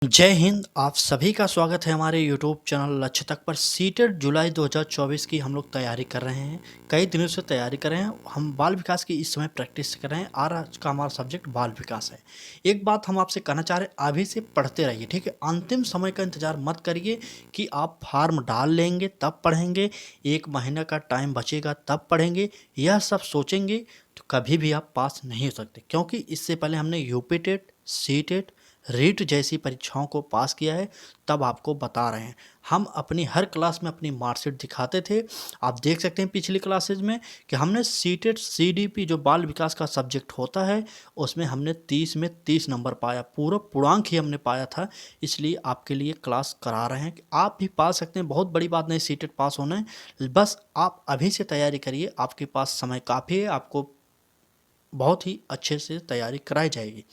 जय हिंद। आप सभी का स्वागत है हमारे यूट्यूब चैनल लक्ष्य तक पर। सीटेट जुलाई 2024 की हम लोग तैयारी कर रहे हैं। कई दिनों से तैयारी कर रहे हैं। हम बाल विकास की इस समय प्रैक्टिस कर रहे हैं और आज का हमारा सब्जेक्ट बाल विकास है। एक बात हम आपसे कहना चाह रहे हैं, अभी से पढ़ते रहिए, ठीक है। अंतिम समय का इंतजार मत करिए कि आप फार्म डाल लेंगे तब पढ़ेंगे, एक महीने का टाइम बचेगा तब पढ़ेंगे। यह सब सोचेंगे तो कभी भी आप पास नहीं हो सकते, क्योंकि इससे पहले हमने UP TET, C TET, REET जैसी परीक्षाओं को पास किया है। तब आपको बता रहे हैं, हम अपनी हर क्लास में अपनी मार्कशीट दिखाते थे। आप देख सकते हैं पिछली क्लासेज में कि हमने सीटेट सीडीपी जो बाल विकास का सब्जेक्ट होता है उसमें हमने 30 में 30 नंबर पाया, पूरा पूर्णांक ही हमने पाया था। इसलिए आपके लिए क्लास करा रहे हैं कि आप भी पा सकते हैं। बहुत बड़ी बात नहीं सीटेट पास होना है, बस आप अभी से तैयारी करिए। आपके पास समय काफ़ी है, आपको बहुत ही अच्छे से तैयारी कराई जाएगी,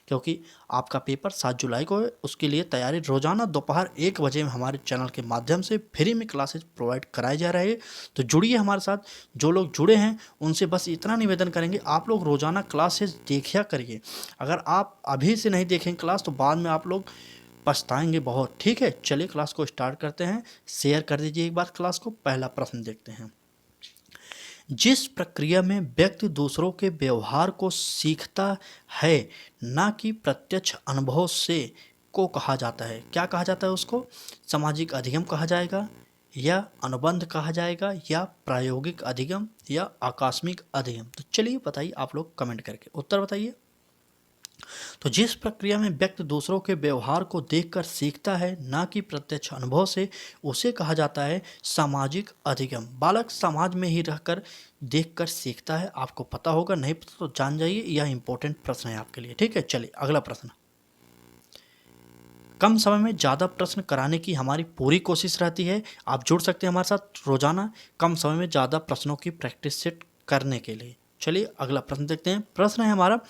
क्योंकि आपका पेपर 7 जुलाई को है। उसके लिए तैयारी रोज़ाना दोपहर 1 बजे में हमारे चैनल के माध्यम से फ्री में क्लासेज प्रोवाइड कराए जा रहे हैं। तो जुड़िए हमारे साथ। जो लोग जुड़े हैं उनसे बस इतना निवेदन करेंगे, आप लोग रोज़ाना क्लासेज देखा करिए। अगर आप अभी से नहीं देखेंगे क्लास तो बाद में आप लोग पछताएंगे बहुत, ठीक है। चलिए क्लास को स्टार्ट करते हैं। शेयर कर दीजिए एक बार क्लास को। पहला प्रश्न देखते हैं। जिस प्रक्रिया में व्यक्ति दूसरों के व्यवहार को सीखता है, ना कि प्रत्यक्ष अनुभव से, को कहा जाता है। क्या कहा जाता है उसको? सामाजिक अधिगम कहा जाएगा, या अनुबंध कहा जाएगा, या प्रायोगिक अधिगम, या आकस्मिक अधिगम। तो चलिए बताइए आप लोग कमेंट करके उत्तर बताइए। तो जिस प्रक्रिया में व्यक्ति दूसरों के व्यवहार को देखकर सीखता है, ना कि प्रत्यक्ष अनुभव से, उसे कहा जाता है सामाजिक अधिगम। बालक समाज में ही रहकर देखकर सीखता है। आपको पता होगा, नहीं पता तो जान जाइए, यह इंपॉर्टेंट प्रश्न है आपके लिए, ठीक है। चलिए अगला प्रश्न। कम समय में ज़्यादा प्रश्न कराने की हमारी पूरी कोशिश रहती है। आप जुड़ सकते हैं हमारे साथ रोजाना कम समय में ज़्यादा प्रश्नों की प्रैक्टिस सेट करने के लिए। चलिए अगला प्रश्न देखते हैं। प्रश्न है हमारा,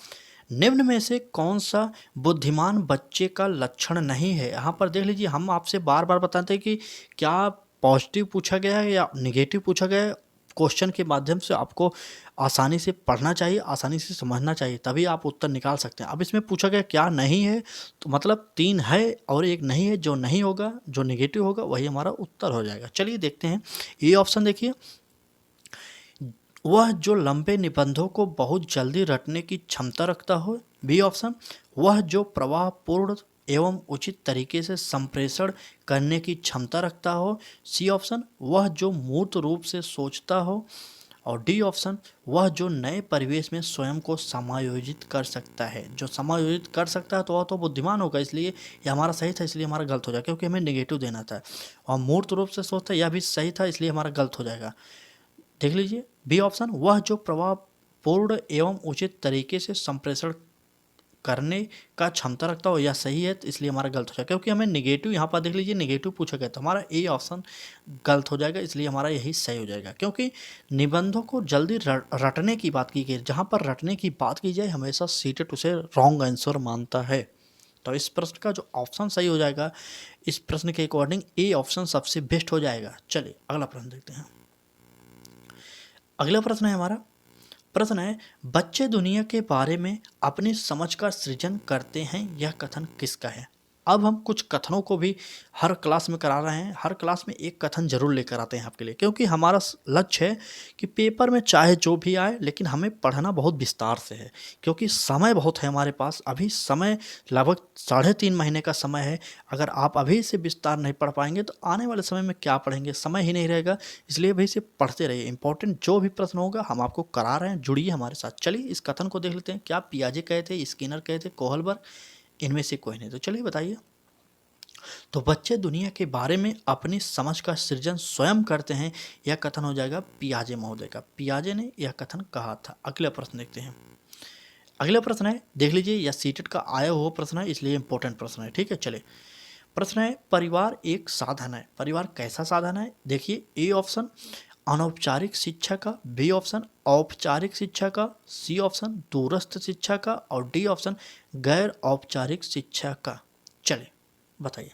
निम्न में से कौन सा बुद्धिमान बच्चे का लक्षण नहीं है? यहाँ पर देख लीजिए, हम आपसे बार बार बताते हैं कि क्या पॉजिटिव पूछा गया है या नेगेटिव पूछा गया है। क्वेश्चन के माध्यम से आपको आसानी से पढ़ना चाहिए, आसानी से समझना चाहिए, तभी आप उत्तर निकाल सकते हैं। अब इसमें पूछा गया क्या नहीं है, तो मतलब 3 है और एक नहीं है। जो नहीं होगा, जो नेगेटिव होगा, वही हमारा उत्तर हो जाएगा। चलिए देखते हैं। ये ऑप्शन देखिए, वह जो लंबे निबंधों को बहुत जल्दी रटने की क्षमता रखता हो। बी ऑप्शन, वह जो प्रवाहपूर्ण एवं उचित तरीके से संप्रेषण करने की क्षमता रखता हो। सी ऑप्शन, वह जो मूर्त रूप से सोचता हो। और डी ऑप्शन, वह जो नए परिवेश में स्वयं को समायोजित कर सकता है। जो समायोजित कर सकता है तो वह तो बुद्धिमान होगा। इसलिए ये हमारा सही था, इसलिए हमारा गलत हो जाएगा, क्योंकि हमें नेगेटिव देना था। और मूर्त रूप से सोचता है, यह भी सही था, इसलिए हमारा गलत हो जाएगा। देख लीजिए बी ऑप्शन, वह जो प्रभावपूर्ण एवं उचित तरीके से संप्रेषण करने का क्षमता रखता हो, यह सही है, तो इसलिए हमारा गलत हो जाएगा, क्योंकि हमें नेगेटिव यहाँ पर देख लीजिए नेगेटिव पूछा गया, तो हमारा ए ऑप्शन गलत हो जाएगा, इसलिए हमारा यही सही हो जाएगा। क्योंकि निबंधों को जल्दी रटने की बात की गई, जहाँ पर रटने की बात की जाए हमेशा सीटेट उसे रॉन्ग आंसर मानता है। तो इस प्रश्न का जो ऑप्शन सही हो जाएगा, इस प्रश्न के अकॉर्डिंग ए ऑप्शन सबसे बेस्ट हो जाएगा। चलिए अगला प्रश्न देखते हैं। अगला प्रश्न है हमारा, प्रश्न है, बच्चे दुनिया के बारे में अपनी समझ का सृजन करते हैं, यह कथन किसका है? अब हम कुछ कथनों को भी हर क्लास में करा रहे हैं। हर क्लास में एक कथन जरूर लेकर आते हैं आपके लिए, क्योंकि हमारा लक्ष्य है कि पेपर में चाहे जो भी आए, लेकिन हमें पढ़ना बहुत विस्तार से है, क्योंकि समय बहुत है हमारे पास। अभी समय लगभग 3.5 महीने का समय है। अगर आप अभी से विस्तार नहीं पढ़ पाएंगे तो आने वाले समय में क्या पढ़ेंगे, समय ही नहीं रहेगा। इसलिए अभी से पढ़ते रहिए। इंपॉर्टेंट जो भी प्रश्न होगा हम आपको करा रहे हैं, जुड़िए हमारे साथ। चलिए इस कथन को देख लेते हैं। क्या पियाजे कहे थे, स्किनर कहे थे, कोहलबर, इनमें से कोई नहीं? तो चलिए बताइए। तो बच्चे दुनिया के बारे में अपनी समझ का सृजन स्वयं करते हैं, यह कथन हो जाएगा पियाजे महोदय का। पियाजे ने यह कथन कहा था। अगला प्रश्न देखते हैं। अगला प्रश्न है, देख लीजिए, यह सीटेट का आया हुआ प्रश्न है, इसलिए इंपॉर्टेंट प्रश्न है, ठीक है। चलिए प्रश्न है, परिवार एक साधन है। परिवार कैसा साधन है? देखिए, ए ऑप्शन अनौपचारिक शिक्षा का, बी ऑप्शन औपचारिक शिक्षा का, सी ऑप्शन दूरस्थ शिक्षा का, और डी ऑप्शन गैर औपचारिक शिक्षा का। चलिए बताइए,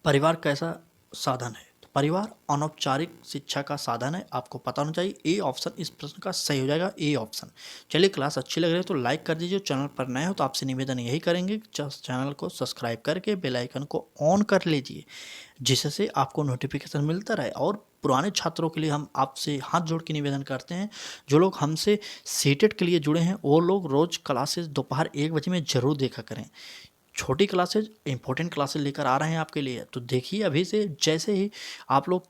परिवार कैसा साधन है? तो परिवार अनौपचारिक शिक्षा का साधन है, आपको पता होना चाहिए। ए ऑप्शन इस प्रश्न का सही हो जाएगा, ए ऑप्शन। चलिए, क्लास अच्छी लग रही है तो लाइक कर दीजिए। चैनल पर नए हो तो आपसे निवेदन यही करेंगे कि चैनल को सब्सक्राइब करके बेल आइकन को ऑन कर लीजिए, जिससे आपको नोटिफिकेशन मिलता रहे। और पुराने छात्रों के लिए हम आपसे हाथ जोड़ के निवेदन करते हैं, जो लोग हमसे सीटेट के लिए जुड़े हैं वो लोग रोज़ क्लासेस दोपहर 1 बजे में ज़रूर देखा करें। छोटी क्लासेज इंपॉर्टेंट क्लासेज लेकर आ रहे हैं आपके लिए, तो देखिए अभी से। जैसे ही आप लोग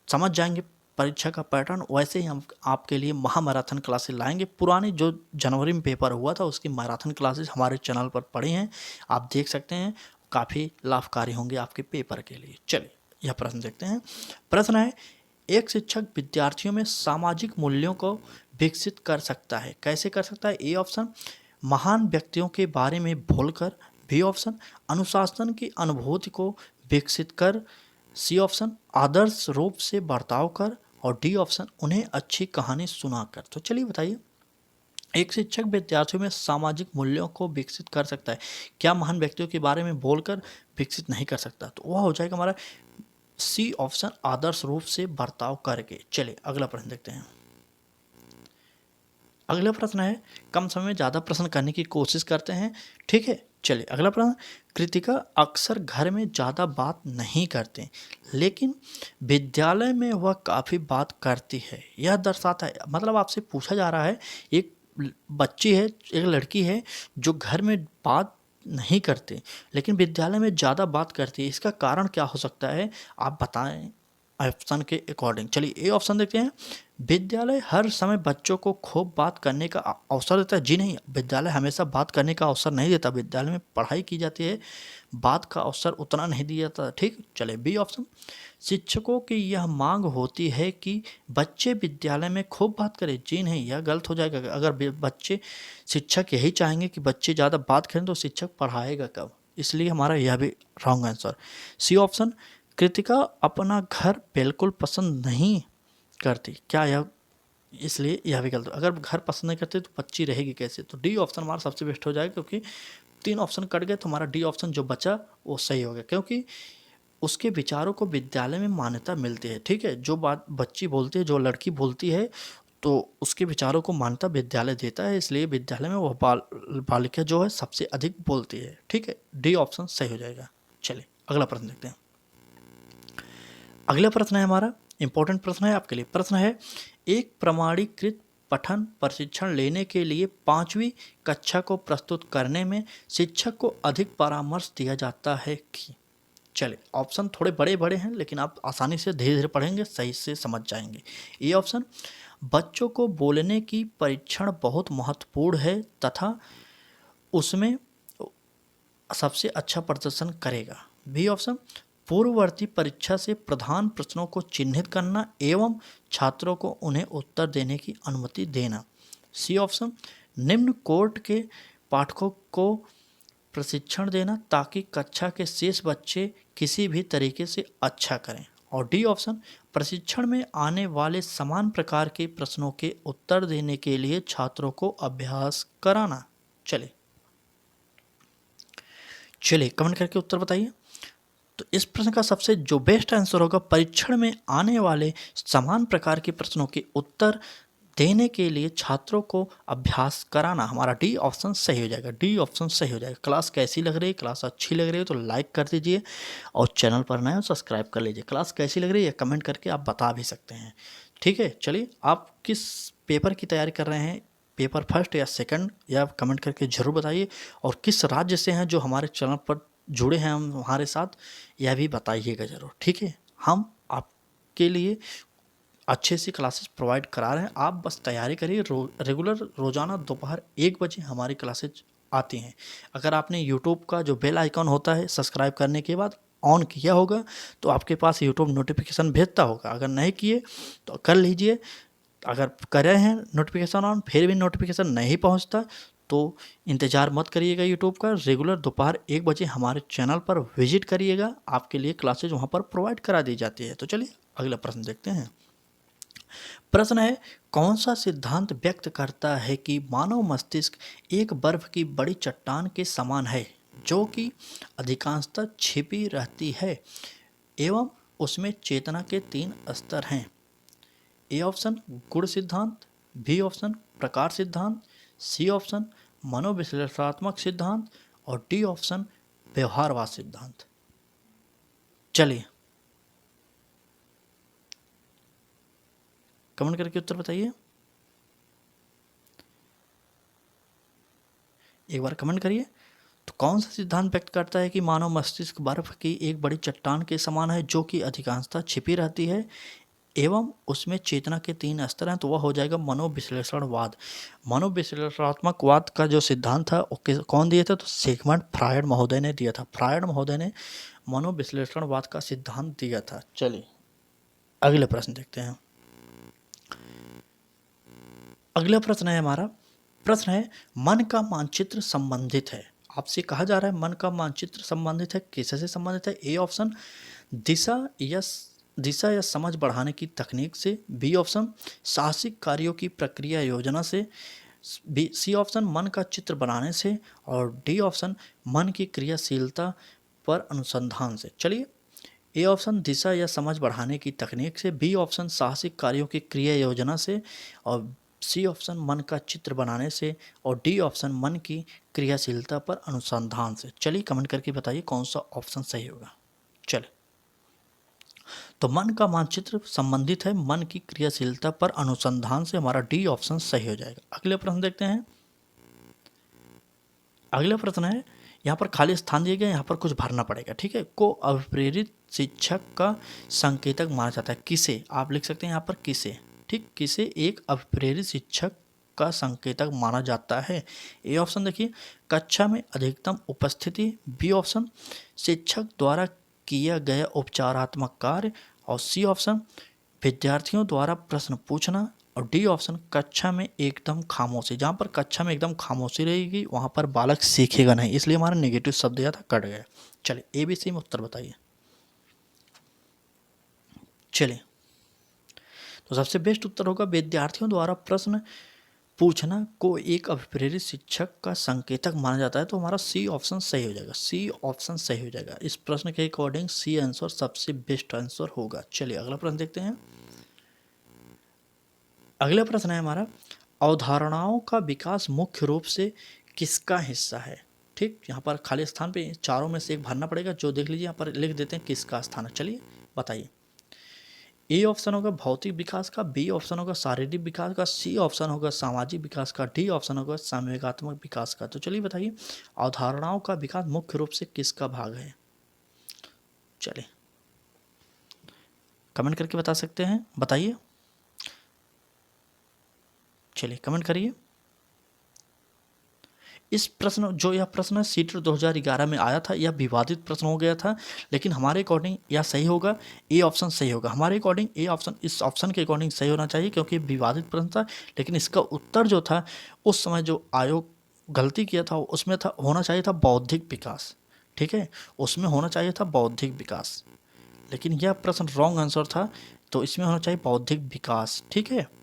समझ जाएंगे परीक्षा का पैटर्न, वैसे ही हम आपके लिए महामैराथन क्लासेस लाएंगे। पुरानी जो जनवरी में पेपर हुआ था उसकी मैराथन क्लासेस हमारे चैनल पर पड़ी हैं, आप देख सकते हैं, काफ़ी लाभकारी होंगे आपके पेपर के लिए। चलिए, यह प्रश्न देखते हैं। प्रश्न है, एक शिक्षक विद्यार्थियों में सामाजिक मूल्यों को विकसित कर सकता है, कैसे कर सकता है? ए ऑप्शन, महान व्यक्तियों के बारे में बोलकर। बी ऑप्शन, अनुशासन की अनुभूति को विकसित कर। सी ऑप्शन, आदर्श रूप से बर्ताव कर। और डी ऑप्शन, उन्हें अच्छी कहानी सुनाकर। तो चलिए बताइए, एक शिक्षक विद्यार्थियों में सामाजिक मूल्यों को विकसित कर सकता है, क्या महान व्यक्तियों के बारे में बोलकर विकसित नहीं कर सकता? तो वह हो जाएगा हमारा सी ऑप्शन, आदर्श रूप से बर्ताव करके। चलिए अगला प्रश्न देखते हैं। अगला प्रश्न है, कम समय में ज़्यादा प्रश्न करने की कोशिश करते हैं, ठीक है। चलिए अगला प्रश्न, कृतिका अक्सर घर में ज़्यादा बात नहीं करते, लेकिन विद्यालय में वह काफ़ी बात करती है। यह दर्शाता है, मतलब आपसे पूछा जा रहा है, एक बच्ची है, एक लड़की है जो घर में बात नहीं करते लेकिन विद्यालय में ज़्यादा बात करती है, इसका कारण क्या हो सकता है? आप बताएं ऑप्शन के अकॉर्डिंग। चलिए ए ऑप्शन देखते हैं, विद्यालय हर समय बच्चों को खूब बात करने का अवसर देता है। जी नहीं, विद्यालय हमेशा बात करने का अवसर नहीं देता, विद्यालय में पढ़ाई की जाती है, बात का अवसर उतना नहीं दिया जाता, ठीक। चलिए बी ऑप्शन, शिक्षकों की यह मांग होती है कि बच्चे विद्यालय में खूब बात करें। जी नहीं, यह गलत हो जाएगा। अगर बच्चे, शिक्षक यही चाहेंगे कि बच्चे ज़्यादा बात करें तो शिक्षक पढ़ाएगा कब? इसलिए हमारा यह भी wrong answer. C option, Kritika अपना घर बिल्कुल पसंद नहीं करती, क्या यह? इसलिए यह भी गलत। अगर घर पसंद नहीं करती तो बच्ची रहेगी कैसे? तो डी ऑप्शन हमारा सबसे बेस्ट हो जाएगा, क्योंकि 3 ऑप्शन कट गए तो हमारा डी ऑप्शन जो बचा वो सही हो गया, क्योंकि उसके विचारों को विद्यालय में मान्यता मिलती है, ठीक है। जो बात बच्ची बोलती है, जो लड़की बोलती है, तो उसके विचारों को मान्यता विद्यालय देता है, इसलिए विद्यालय में वह बालिका जो है सबसे अधिक बोलती है, ठीक है। डी ऑप्शन सही हो जाएगा। चलिए अगला प्रश्न देखते हैं। अगला प्रश्न है हमारा इंपॉर्टेंट प्रश्न है आपके लिए। प्रश्न है, एक प्रमाणीकृत पठन प्रशिक्षण लेने के लिए 5वीं कक्षा को प्रस्तुत करने में शिक्षक को अधिक परामर्श दिया जाता है कि? चलिए ऑप्शन थोड़े बड़े बड़े हैं, लेकिन आप आसानी से धीरे धीरे पढ़ेंगे, सही से समझ जाएंगे। ए ऑप्शन, बच्चों को बोलने की परीक्षण बहुत महत्वपूर्ण है तथा उसमें सबसे अच्छा प्रदर्शन करेगा। बी ऑप्शन, पूर्ववर्ती परीक्षा से प्रधान प्रश्नों को चिन्हित करना एवं छात्रों को उन्हें उत्तर देने की अनुमति देना। सी ऑप्शन, निम्न कोर्ट के पाठकों को प्रशिक्षण देना ताकि कक्षा के शेष बच्चे किसी भी तरीके से अच्छा करें। और डी ऑप्शन, प्रशिक्षण में आने वाले समान प्रकार के प्रश्नों के उत्तर देने के लिए छात्रों को अभ्यास कराना। चलिए कमेंट करके उत्तर बताइए। तो इस प्रश्न का सबसे जो बेस्ट आंसर होगा, परीक्षण में आने वाले समान प्रकार के प्रश्नों के उत्तर देने के लिए छात्रों को अभ्यास कराना। हमारा डी ऑप्शन सही हो जाएगा, डी ऑप्शन सही हो जाएगा। क्लास कैसी लग रही है? क्लास अच्छी लग रही है तो लाइक कर दीजिए, और चैनल पर नए हो सब्सक्राइब कर लीजिए। क्लास कैसी लग रही है कमेंट करके आप बता भी सकते हैं, ठीक है। चलिए, आप किस पेपर की तैयारी कर रहे हैं, पेपर फर्स्ट या सेकंड, या कमेंट करके ज़रूर बताइए। और किस राज्य से हैं जो हमारे चैनल पर जुड़े हैं हम हमारे साथ, यह भी बताइएगा ज़रूर, ठीक है। हम आपके लिए अच्छे सी क्लासेस प्रोवाइड करा रहे हैं, आप बस तैयारी करिए। रेगुलर रोज़ाना दोपहर 1 बजे हमारी क्लासेज आती हैं। अगर आपने यूट्यूब का जो बेल आइकॉन होता है सब्सक्राइब करने के बाद ऑन किया होगा तो आपके पास यूट्यूब नोटिफिकेशन भेजता होगा, अगर नहीं किए तो कर लीजिए। अगर कर रहे हैं नोटिफिकेशन ऑन फिर भी नोटिफिकेशन नहीं पहुंचता तो इंतज़ार मत करिएगा यूट्यूब का। रेगुलर दोपहर 1 बजे हमारे चैनल पर विजिट करिएगा, आपके लिए क्लासेज वहां पर प्रोवाइड करा दी जाती है। तो चलिए अगला प्रश्न देखते हैं। प्रश्न है, कौन सा सिद्धांत व्यक्त करता है कि मानव मस्तिष्क एक बर्फ की बड़ी चट्टान के समान है जो कि अधिकांशतः छिपी रहती है एवं उसमें चेतना के 3 स्तर हैं। ए ऑप्शन गुण सिद्धांत, बी ऑप्शन प्रकार सिद्धांत, सी ऑप्शन मनोविश्लेषणात्मक सिद्धांत और डी ऑप्शन व्यवहारवाद सिद्धांत। चलिए कमेंट करके उत्तर बताइए, एक बार कमेंट करिए। तो कौन सा सिद्धांत व्यक्त करता है कि मानव मस्तिष्क बर्फ की एक बड़ी चट्टान के समान है जो कि अधिकांशतः छिपी रहती है एवं उसमें चेतना के 3 स्तर हैं? तो वह हो जाएगा मनोविश्लेषणवाद। मनोविश्लेषणात्मकवाद का जो सिद्धांत था वो कौन दिया था? तो सिगमंड फ्रायड महोदय ने दिया था। फ्रायड महोदय ने मनोविश्लेषणवाद का सिद्धांत दिया था। चलिए अगले प्रश्न देखते हैं। अगला प्रश्न है हमारा, प्रश्न है मन का मानचित्र संबंधित है। आपसे कहा जा रहा है मन का मानचित्र संबंधित है, किससे संबंधित है? ए ऑप्शन दिशा या समझ बढ़ाने की तकनीक से, बी ऑप्शन साहसिक कार्यों की प्रक्रिया योजना से, सी ऑप्शन मन का चित्र बनाने से और डी ऑप्शन मन की क्रियाशीलता पर अनुसंधान से। चलिए ए ऑप्शन दिशा या समझ बढ़ाने की तकनीक से, बी ऑप्शन साहसिक कार्यों की क्रिया योजना से और सी ऑप्शन मन का चित्र बनाने से और डी ऑप्शन मन की क्रियाशीलता पर अनुसंधान से। चलिए कमेंट करके बताइए कौन सा ऑप्शन सही होगा। चलिए तो मन का मानचित्र संबंधित है मन की क्रियाशीलता पर अनुसंधान से, हमारा डी ऑप्शन सही हो जाएगा। अगले प्रश्न देखते हैं। अगला प्रश्न है, यहाँ पर खाली स्थान दिए गए, यहाँ पर कुछ भरना पड़ेगा, ठीक है। को अभिप्रेरित शिक्षक का संकेतक माना जाता है, किसे? आप लिख सकते हैं यहाँ पर किसे, ठीक, किसे एक अभिप्रेरित शिक्षक का संकेतक माना जाता है? ए ऑप्शन देखिए कक्षा में अधिकतम उपस्थिति, बी ऑप्शन शिक्षक द्वारा किया गया उपचारात्मक कार्य और सी ऑप्शन विद्यार्थियों द्वारा प्रश्न पूछना और डी ऑप्शन कक्षा में एकदम खामोशी। जहाँ पर कक्षा में एकदम खामोशी रहेगी वहाँ पर बालक सीखेगा नहीं, इसलिए हमारा नेगेटिव शब्द दिया था, कट गया। चलिए ए बी सी में उत्तर बताइए। चलिए तो सबसे बेस्ट उत्तर होगा विद्यार्थियों द्वारा प्रश्न पूछना को एक अभिप्रेरित शिक्षक का संकेतक माना जाता है, तो हमारा सी ऑप्शन सही हो जाएगा। सी ऑप्शन सही हो जाएगा। इस प्रश्न के अकॉर्डिंग सी आंसर सबसे बेस्ट आंसर होगा। चलिए अगला प्रश्न देखते हैं। अगला प्रश्न है हमारा, अवधारणाओं का विकास मुख्य रूप से किसका हिस्सा है? ठीक, यहाँ पर खाली स्थान पे चारों में से एक भरना पड़ेगा, जो देख लीजिए यहाँ पर लिख देते हैं किसका स्थान है। चलिए बताइए। ए ऑप्शन होगा भौतिक विकास का, बी ऑप्शन होगा शारीरिक विकास का, सी ऑप्शन होगा सामाजिक विकास का, डी ऑप्शन होगा संवेगात्मक विकास का। तो चलिए बताइए अवधारणाओं का विकास मुख्य रूप से किसका भाग है? चलिए कमेंट करके बता सकते हैं, बताइए। चलिए कमेंट करिए। इस प्रश्न जो यह प्रश्न सीटर 2011 में आया था, यह विवादित प्रश्न हो गया था, लेकिन हमारे अकॉर्डिंग यह सही होगा, ए ऑप्शन सही होगा। हमारे अकॉर्डिंग ए ऑप्शन इस ऑप्शन के अकॉर्डिंग सही होना चाहिए क्योंकि विवादित प्रश्न था, लेकिन इसका उत्तर जो था उस समय जो आयोग गलती किया था उसमें था होना चाहिए था बौद्धिक विकास, ठीक है, उसमें होना चाहिए था बौद्धिक विकास, लेकिन यह प्रश्न रॉन्ग आंसर था, तो इसमें होना चाहिए बौद्धिक विकास, ठीक है।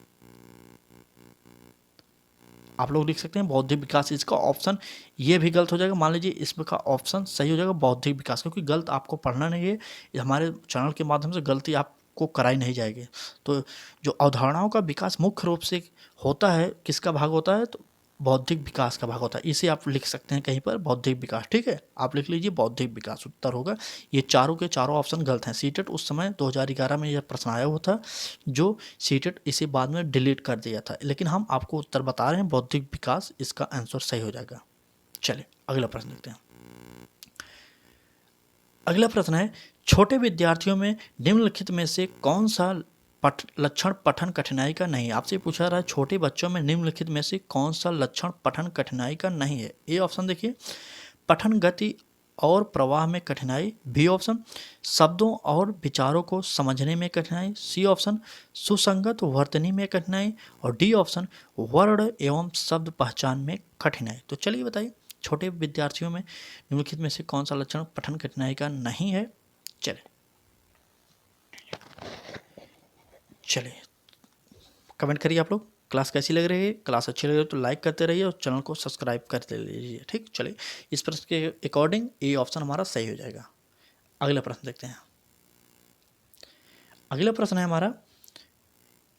आप लोग लिख सकते हैं बौद्धिक विकास। इसका ऑप्शन ये भी गलत हो जाएगा, मान लीजिए इसमें का ऑप्शन सही हो जाएगा बौद्धिक विकास, क्योंकि गलत आपको पढ़ना नहीं है, हमारे चैनल के माध्यम से गलती आपको कराई नहीं जाएगी। तो जो अवधारणाओं का विकास मुख्य रूप से होता है किसका भाग होता है? तो बौद्धिक विकास का भाग होता है। इसे आप लिख सकते हैं कहीं पर बौद्धिक विकास, ठीक है, आप लिख लीजिए बौद्धिक विकास उत्तर होगा। ये चारों के चारों ऑप्शन गलत हैं। सीटेट उस समय 2011 में यह प्रश्न आया हुआ था, जो सीटेट इसे बाद में डिलीट कर दिया था, लेकिन हम आपको उत्तर बता रहे हैं बौद्धिक विकास, इसका आंसर सही हो जाएगा। चलिए अगला प्रश्न देखते हैं। अगला प्रश्न है, छोटे विद्यार्थियों में निम्नलिखित में से कौन सा लक्षण पठन कठिनाई का नहीं है? आपसे पूछा रहा है छोटे बच्चों में निम्नलिखित में से कौन सा लक्षण पठन कठिनाई का नहीं है? ए ऑप्शन देखिए पठन गति और प्रवाह में कठिनाई, बी ऑप्शन शब्दों और विचारों को समझने में कठिनाई, सी ऑप्शन सुसंगत वर्तनी में कठिनाई और डी ऑप्शन वर्ण एवं शब्द पहचान में कठिनाई। तो चलिए बताइए छोटे विद्यार्थियों में निम्नलिखित में से कौन सा लक्षण पठन कठिनाई का नहीं है? चलिए कमेंट करिए आप लोग, क्लास कैसी लग रही है? क्लास अच्छी लग रही है तो लाइक करते रहिए और चैनल को सब्सक्राइब करते लीजिए, ठीक। चलिए इस प्रश्न के अकॉर्डिंग ए ऑप्शन हमारा सही हो जाएगा। अगला प्रश्न देखते हैं। अगला प्रश्न है हमारा,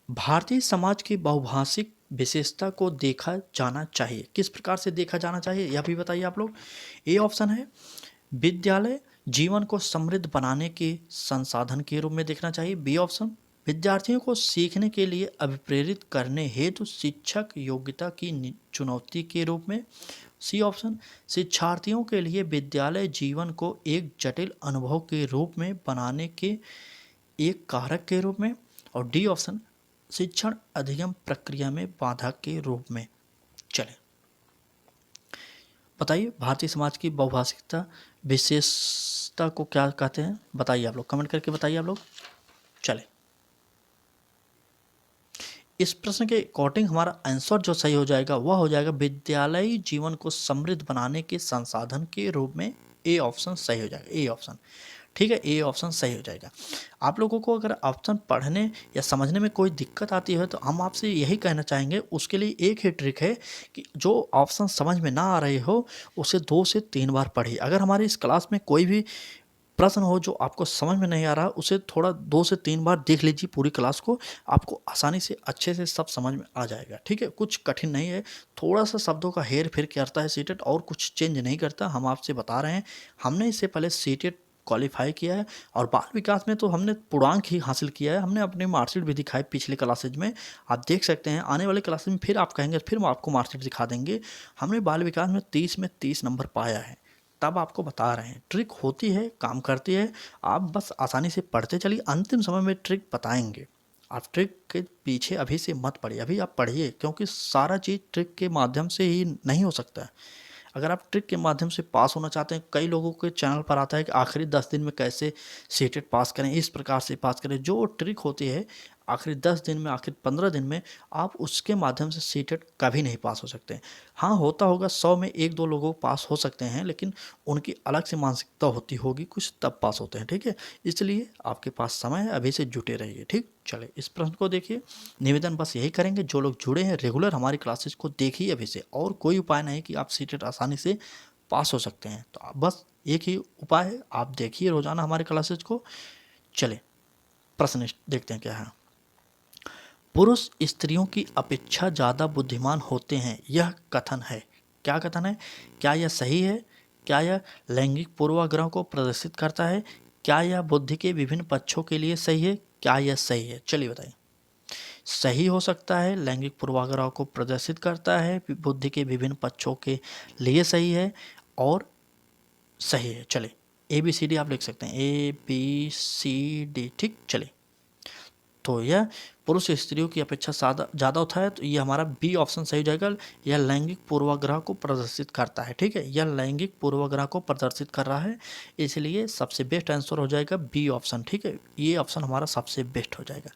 भारतीय समाज की बहुभाषिक विशेषता को देखा जाना चाहिए, किस प्रकार से देखा जाना चाहिए यह भी बताइए आप लोग। ए ऑप्शन है विद्यालय जीवन को समृद्ध बनाने के संसाधन के रूप में देखना चाहिए। बी ऑप्शन विद्यार्थियों को सीखने के लिए अभिप्रेरित करने हेतु शिक्षक योग्यता की चुनौती के रूप में। सी ऑप्शन शिक्षार्थियों के लिए विद्यालय जीवन को एक जटिल अनुभव के रूप में बनाने के एक कारक के रूप में। और डी ऑप्शन शिक्षण अधिगम प्रक्रिया में बाधा के रूप में। चले बताइए भारतीय समाज की बहुभाषिकता विशेषता को क्या कहते हैं, बताइए आप लोग, कमेंट करके बताइए आप लोग। चले इस प्रश्न के अकॉर्डिंग हमारा आंसर जो सही हो जाएगा वह हो जाएगा विद्यालयी जीवन को समृद्ध बनाने के संसाधन के रूप में। ए ऑप्शन सही हो जाएगा, ए ऑप्शन, ठीक है, ए ऑप्शन सही हो जाएगा। आप लोगों को अगर ऑप्शन पढ़ने या समझने में कोई दिक्कत आती है तो हम आपसे यही कहना चाहेंगे, उसके लिए एक ही ट्रिक है कि जो ऑप्शन समझ में ना आ रहे हो उसे 2 से 3 बार पढ़िए। अगर हमारी इस क्लास में कोई भी प्रश्न हो जो आपको समझ में नहीं आ रहा, उसे थोड़ा 2 से 3 बार देख लीजिए पूरी क्लास को, आपको आसानी से अच्छे से सब समझ में आ जाएगा, ठीक है। कुछ कठिन नहीं है, थोड़ा सा शब्दों का हेर फेर करता है सीटेट, और कुछ चेंज नहीं करता। हम आपसे बता रहे हैं, हमने इससे पहले सीटेट क्वालिफाई किया है और बाल विकास में तो हमने पूर्णांक ही हासिल किया है। हमने अपनी मार्कशीट भी दिखाई पिछले क्लासेज में, आप देख सकते हैं। आने वाले क्लासेज में फिर आप कहेंगे फिर हम आपको मार्कशीट दिखा देंगे। हमने बाल विकास में 30 में 30 नंबर पाया है, तब आपको बता रहे हैं ट्रिक होती है, काम करती है। आप बस आसानी से पढ़ते चलिए, अंतिम समय में ट्रिक बताएंगे। आप ट्रिक के पीछे अभी से मत पढ़िए, अभी आप पढ़िए, क्योंकि सारा चीज़ ट्रिक के माध्यम से ही नहीं हो सकता है। अगर आप ट्रिक के माध्यम से पास होना चाहते हैं, कई लोगों के चैनल पर आता है कि आखिरी 10 दिन में कैसे सीटेट पास करें, इस प्रकार से पास करें। जो ट्रिक होती है आखिरी 10 दिन में, आखिरी 15 दिन में, आप उसके माध्यम से सीटेट कभी नहीं पास हो सकते। हाँ, होता होगा 100 में 1-2 लोगों पास हो सकते हैं, लेकिन उनकी अलग से मानसिकता होती होगी कुछ, तब पास होते हैं, ठीक है। इसलिए आपके पास समय है, अभी से जुटे रहिए, ठीक। चले इस प्रश्न को देखिए। निवेदन बस यही करेंगे, जो लोग जुड़े हैं रेगुलर हमारी क्लासेस को देखिए अभी से, और कोई उपाय नहीं कि आप सीटेट आसानी से पास हो सकते हैं। तो बस एक ही उपाय है, आप देखिए रोजाना हमारे क्लासेज को। चले प्रश्न देखते हैं क्या है। पुरुष स्त्रियों की अपेक्षा ज़्यादा बुद्धिमान होते हैं, यह कथन है। क्या कथन है? क्या यह सही है? क्या यह लैंगिक पूर्वाग्रह को प्रदर्शित करता है? क्या यह बुद्धि के विभिन्न पक्षों के लिए सही है? क्या यह सही है? चलिए बताइए। सही हो सकता है, लैंगिक पूर्वाग्रह को प्रदर्शित करता है, बुद्धि के विभिन्न पक्षों के लिए सही है, और सही है। चले ABCD आप लिख सकते हैं, ABCD, ठीक। चलिए तो यह पुरुष स्त्रियों की अपेक्षा ज़्यादा होता है, तो ये हमारा बी ऑप्शन सही हो जाएगा। यह लैंगिक पूर्वाग्रह को प्रदर्शित करता है, ठीक है, यह लैंगिक पूर्वाग्रह को प्रदर्शित कर रहा है, इसलिए सबसे बेस्ट आंसर हो जाएगा बी ऑप्शन, ठीक है। ये ऑप्शन हमारा सबसे बेस्ट हो जाएगा।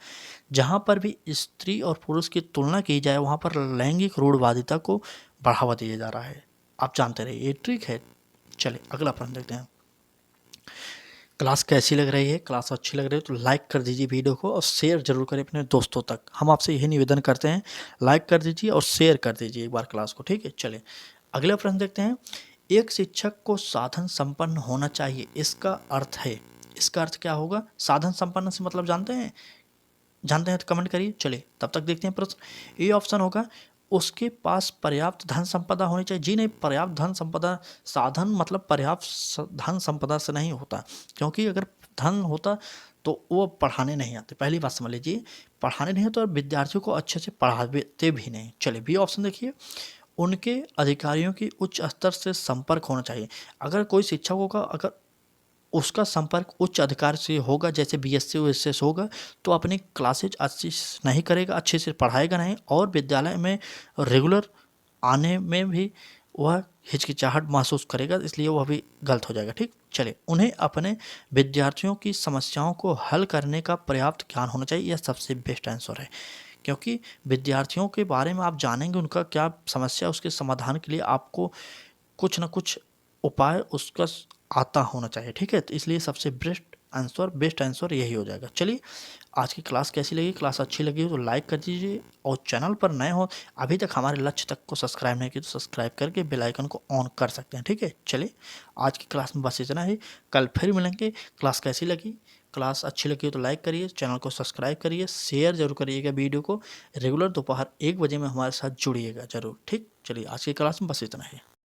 जहाँ पर भी स्त्री और पुरुष की तुलना की जाए वहाँ पर लैंगिक रूढ़वादिता को बढ़ावा दिया जा रहा है, आप जानते रहिए, ये ट्रिक है। चलिए अगला प्रश्न देखते हैं। क्लास कैसी लग रही है? क्लास अच्छी लग रही है तो लाइक कर दीजिए वीडियो को, और शेयर जरूर करें अपने दोस्तों तक। हम आपसे यही निवेदन करते हैं, लाइक कर दीजिए और शेयर कर दीजिए एक बार क्लास को, ठीक है। चलिए अगला प्रश्न देखते हैं। एक शिक्षक को साधन संपन्न होना चाहिए, इसका अर्थ है, इसका अर्थ क्या होगा? साधन संपन्न से मतलब जानते हैं? जानते हैं तो कमेंट करिए। चलिए तब तक देखते हैं प्रश्न। ए ऑप्शन होगा उसके पास पर्याप्त धन संपदा होनी चाहिए। जी नहीं, पर्याप्त धन संपदा, साधन मतलब पर्याप्त धन संपदा से नहीं होता, क्योंकि अगर धन होता तो वो पढ़ाने नहीं आते, पहली बात समझ लीजिए। पढ़ाने नहीं होते और विद्यार्थियों को अच्छे से पढ़ाते भी नहीं। चलिए बी ऑप्शन देखिए, उनके अधिकारियों की उच्च स्तर से संपर्क होना चाहिए। अगर कोई शिक्षकों का अगर उसका संपर्क उच्च अधिकार से होगा, जैसे BSc USS होगा, तो अपनी क्लासेज अच्छी नहीं करेगा, अच्छे से पढ़ाएगा नहीं, और विद्यालय में रेगुलर आने में भी वह हिचकिचाहट महसूस करेगा, इसलिए वह भी गलत हो जाएगा, ठीक। चलिए उन्हें अपने विद्यार्थियों की समस्याओं को हल करने का पर्याप्त ज्ञान होना चाहिए, यह सबसे बेस्ट आंसर है। क्योंकि विद्यार्थियों के बारे में आप जानेंगे, उनका क्या समस्या, उसके समाधान के लिए आपको कुछ ना कुछ उपाय उसका आता होना चाहिए, ठीक है। तो इसलिए सबसे बेस्ट आंसर यही हो जाएगा। चलिए आज की क्लास कैसी लगी? क्लास अच्छी लगी हो तो लाइक कर दीजिए, और चैनल पर नए हो, अभी तक हमारे लक्ष्य तक को सब्सक्राइब नहीं किया तो सब्सक्राइब करके बेल आइकन को ऑन कर सकते हैं, ठीक है। चलिए आज की क्लास में बस इतना ही, कल फिर मिलेंगे। क्लास कैसी लगी क्लास अच्छी लगी हो तो लाइक करिए, चैनल को सब्सक्राइब करिए, शेयर ज़रूर करिएगा वीडियो को। रेगुलर दोपहर 1 बजे में हमारे साथ जुड़िएगा ज़रूर। ठीक, चलिए आज की क्लास में बस इतना ही।